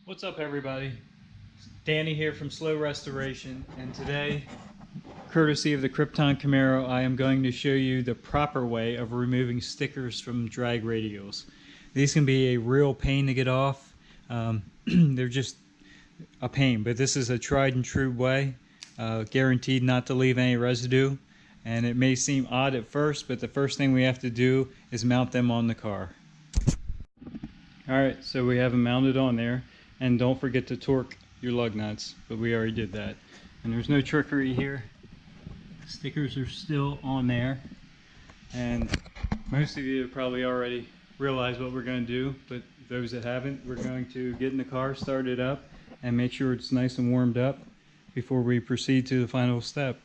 What's up, everybody? Danny here from Slow Restoration, and today, courtesy of the Krypton Camaro, I am going to show you the proper way of removing stickers from drag radials. These can be a real pain to get off. They're just a pain, but this is a tried and true way, guaranteed not to leave any residue. And it may seem odd at first, but the first thing we have to do is mount them on the car. Alright, so we have them mounted on there. And don't forget to torque your lug nuts, but we already did that. And there's no trickery here. The stickers are still on there. And most of you have probably already realized what we're going to do, but those that haven't, we're going to get in the car, start it up, and make sure it's nice and warmed up before we proceed to the final step.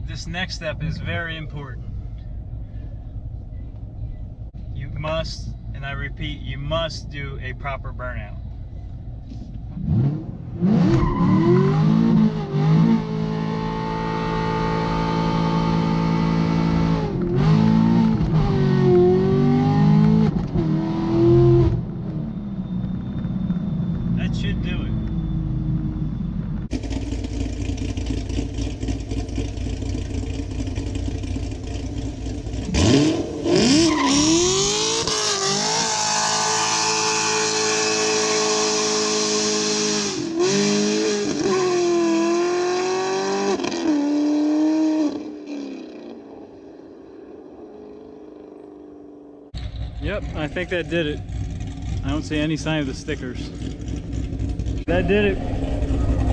This next step is very important. You must, and I repeat, you must do a proper burnout. That should do it. Yep, I think that did it. I don't see any sign of the stickers. That did it.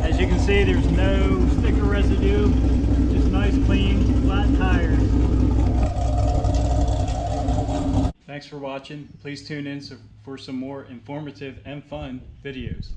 As you can see, there's no sticker residue. Just nice, clean, flat tires. Thanks for watching. Please tune in for some more informative and fun videos.